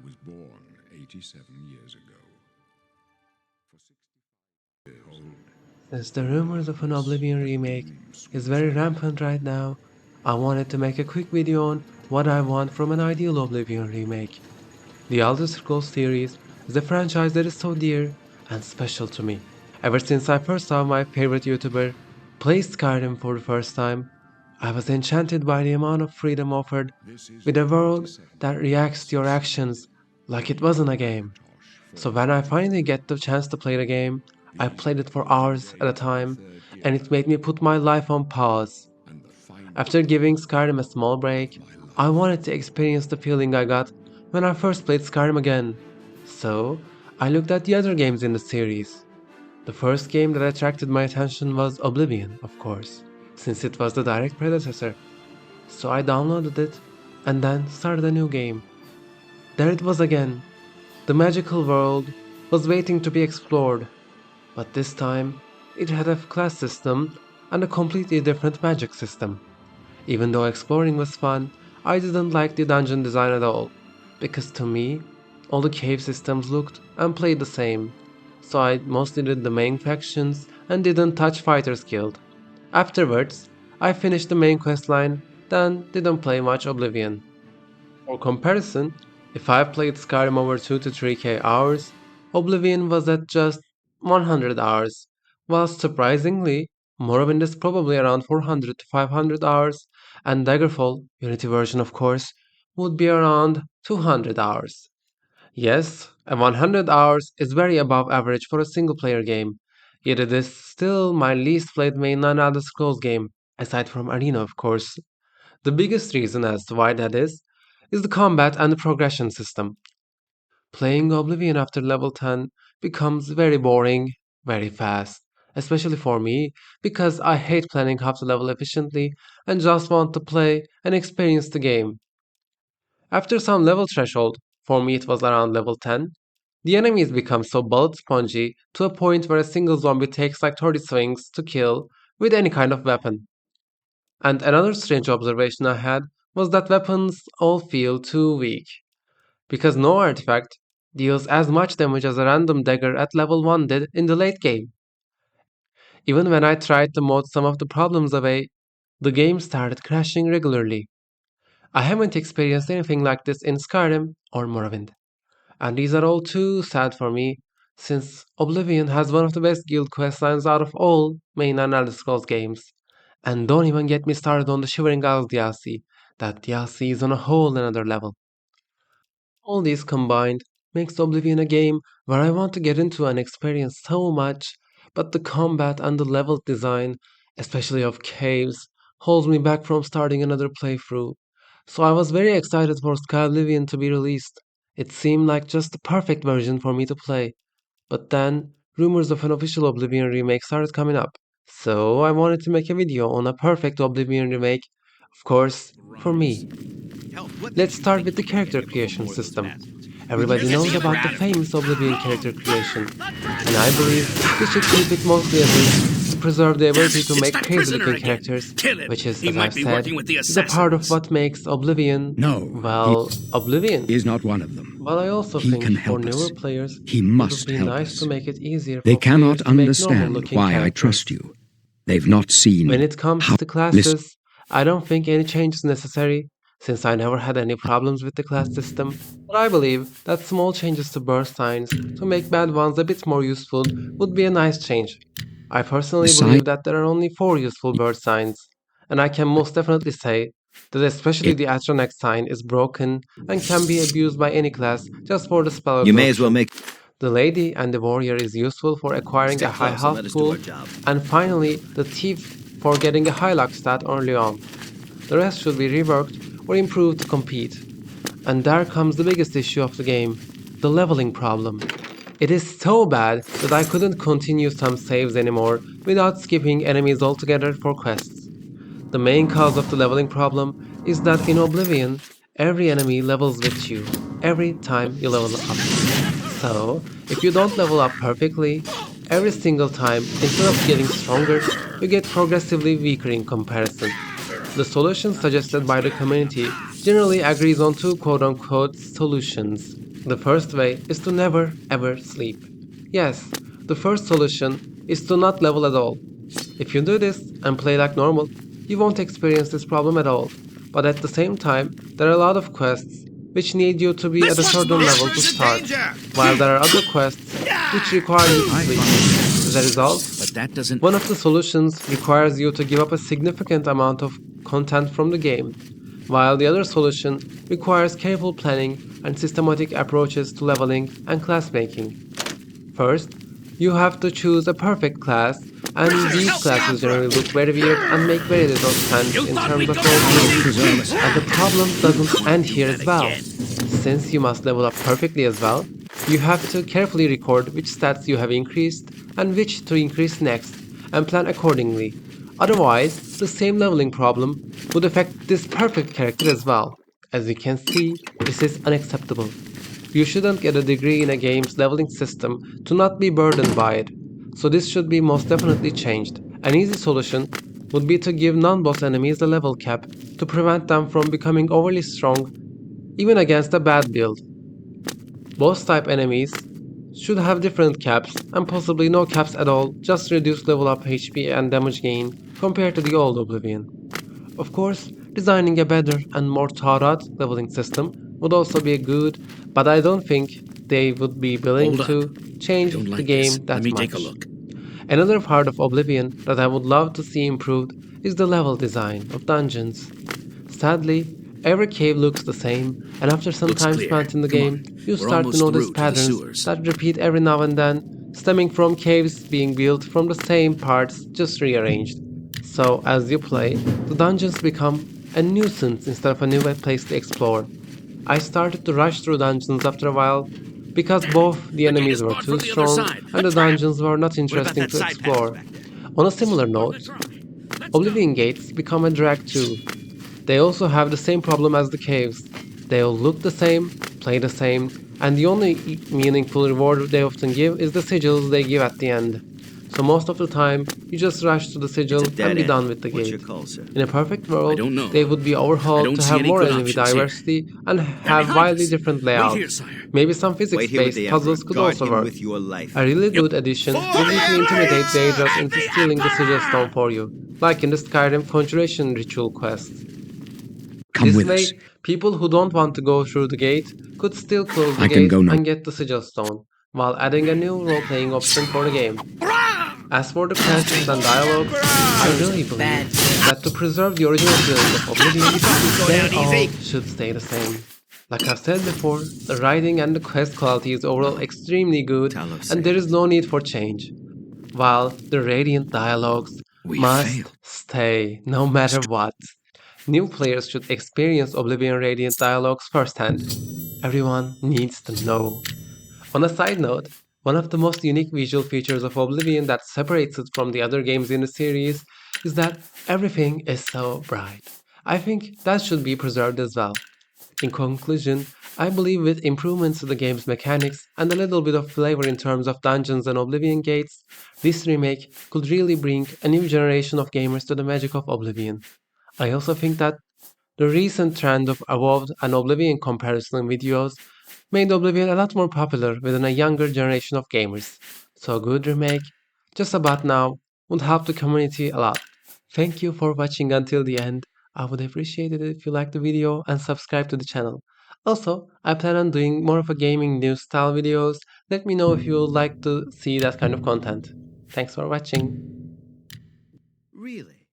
was born 87 years ago. For 60 years old, Since the rumors of an Oblivion remake is very rampant right now, I wanted to make a quick video on what I want from an ideal Oblivion remake. The Elder Scrolls series is a franchise that is so dear and special to me. Ever since I first saw my favorite YouTuber play Skyrim for the first time, I was enchanted by the amount of freedom offered this is with the a world 27th that reacts to your actions like it wasn't a game. So when I finally get the chance to play the game, I These played it for closing hours at a days of the time, third and year it made me put my life on pause. and the final After giving days Skyrim a small break, of my I life. wanted to experience the feeling I got when I first played Skyrim again. So, I looked at the other games in the series. The first game that attracted my attention was Oblivion, of course, since it was the direct predecessor. So I downloaded it and then started a new game. There it was again. The magical world was waiting to be explored, but this time it had a class system and a completely different magic system. Even though exploring was fun, I didn't like the dungeon design at all, because to me, all the cave systems looked and played the same, so I mostly did the main factions and didn't touch Fighters Guild. Afterwards, I finished the main quest line, then didn't play much Oblivion. For comparison, if I played Skyrim over 2 to 3k hours, Oblivion was at just 100 hours, whilst surprisingly, Morrowind is probably around 400 to 500 hours, and Daggerfall, Unity version of course, would be around 200 hours. Yes, a 100 hours is very above average for a single player game, yet it is still my least played mainline Elder Scrolls game, aside from Arena of course. The biggest reason as to why that is the combat and the progression system. Playing Oblivion after level 10 becomes very boring, very fast, especially for me, because I hate planning how to level efficiently and just want to play and experience the game. After some level threshold, for me it was around level 10, the enemies become so bullet spongy to a point where a single zombie takes like 30 swings to kill with any kind of weapon. And another strange observation I had was that weapons all feel too weak, because no artifact deals as much damage as a random dagger at level 1 did in the late game. Even when I tried to mod some of the problems away, the game started crashing regularly. I haven't experienced anything like this in Skyrim or Morrowind, and these are all too sad for me, since Oblivion has one of the best guild questlines out of all main and Elder Scrolls games. And don't even get me started on the Shivering Isles DLC. That DLC is on a whole another level. All these combined makes Oblivion a game where I want to get into and experience so much, but the combat and the level design, especially of caves, holds me back from starting another playthrough. So I was very excited for Sky Oblivion to be released. It seemed like just the perfect version for me to play. But then, rumors of an official Oblivion remake started coming up. So I wanted to make a video on a perfect Oblivion remake, of course, for me. Let's start with the character creation system. Everybody knows about the famous Oblivion character creation, and I believe we should keep it mostly as is to preserve the ability to make crazy looking characters, which is, as I've said, is a part of what makes Oblivion, No, he well, Oblivion. is not one of them. But I also He think can for help newer us. players, He it would must be help nice to us. make it easier They for cannot players to make normal understand looking why I trust characters. you. They've not seen When it comes how to listen. classes, I don't think any change is necessary, since I never had any problems with the class system, but I believe that small changes to birth signs to make bad ones a bit more useful would be a nice change. I personally Besides, believe that there are only 4 useful birth signs, and I can most definitely say that especially it, the Atronex sign is broken and can be abused by any class just for the spell You may as well absorption. make. The lady and the warrior is useful for acquiring a Stick high close and health let us do our pool, job. and finally the thief for getting a high luck stat early on. The rest should be reworked or improved to compete. And there comes the biggest issue of the game, the leveling problem. It is so bad that I couldn't continue some saves anymore without skipping enemies altogether for quests. The main cause of the leveling problem is that in Oblivion, every enemy levels with you every time you level up. So, if you don't level up perfectly, every single time, instead of getting stronger, you get progressively weaker in comparison. The solution suggested by the community generally agrees on two quote unquote solutions. The first way is to never ever sleep. Yes, the first solution is to not level at all. If you do this and play like normal, you won't experience this problem at all. But at the same time, there are a lot of quests which need you to be at This a one's certain marked level to as a start, danger! while there are other quests which require you to I sleep. As a follow. result, But that doesn't. one of the solutions requires you to give up a significant amount of content from the game, while the other solution requires careful planning and systematic approaches to leveling and class making. First, you have to choose a perfect class, and these Help me, classes Emperor! generally look very weird and make very little sense You in thought terms we'd of go role for playing. easy? Preserve us. And the problem doesn't end Do here that as well. again. Since you must level up perfectly as well, you have to carefully record which stats you have increased and which to increase next, and plan accordingly. Otherwise, the same leveling problem would affect this perfect character as well. As you can see, this is unacceptable. You shouldn't get a degree in a game's leveling system to not be burdened by it. So this should be most definitely changed. An easy solution would be to give non-boss enemies a level cap to prevent them from becoming overly strong even against a bad build. Boss type enemies should have different caps and possibly no caps at all, just reduce level up HP and damage gain compared to the old Oblivion. Of course, designing a better and more thought out leveling system would also be good, but I don't think they would be willing Hold up. to I change don't the like this. game Let that me take a much. look. Another part of Oblivion that I would love to see improved is the level design of dungeons. Sadly, every cave looks the same, and after some Looks time clear. spent in the Come game, on. you We're start to almost notice through to the patterns sewers. that repeat every now and then, stemming from caves being built from the same parts just rearranged. So, as you play, the dungeons become a nuisance instead of a new place to explore. I started to rush through dungeons after a while because both the The gate enemies is were barred too from the other strong side. and A the trap! dungeons were not What about interesting that to side passage explore. back there? On a similar Worth a note, try. Let's go. Oblivion gates become a drag too. They also have the same problem as the caves. They all look the same, play the same, and the only meaningful reward they often give is the sigils they give at the end. So most of the time, you just rush to the It's a sigil and dead be end. done with the What's your gate. call, sir? In a perfect I world, don't know. they would be I overhauled don't to see have any more good enemy options here. diversity and They're have behind widely us. different Wait here, layouts. sire. Maybe some Wait here with physics-based the Emperor. puzzles could Guard also him work. with your life. A really Yep. good addition For would be to the intimidate the Emperor agents and into the stealing the sigil stone Emperor! for you, like in the Skyrim Conjuration Ritual quest. Come This with us. way, people who don't want to go through the gate could still close the I can gate go no. and get the sigil stone, while adding a new role-playing option for the game. Hurrah! As for the quests and dialogues, I Emperor! really believe that to preserve the original feeling of You Oblivion, thought we'd go they down all easy? should stay the same. Like I've said before, the writing and the quest quality is overall extremely good, Talos and there is saved. no need for change, while the radiant dialogues We must failed. stay no matter what. New players should experience Oblivion Radiant dialogues firsthand. Everyone needs to know. On a side note, one of the most unique visual features of Oblivion that separates it from the other games in the series is that everything is so bright. I think that should be preserved as well. In conclusion, I believe with improvements to the game's mechanics and a little bit of flavor in terms of dungeons and Oblivion gates, this remake could really bring a new generation of gamers to the magic of Oblivion. I also think that the recent trend of Evolved and Oblivion comparison videos made Oblivion a lot more popular within a younger generation of gamers. So a good remake, just about now, would help the community a lot. Thank you for watching until the end. I would appreciate it if you liked the video and subscribe to the channel. Also, I plan on doing more of a gaming news style videos. Let me know if you would like to see that kind of content. Thanks for watching. Really?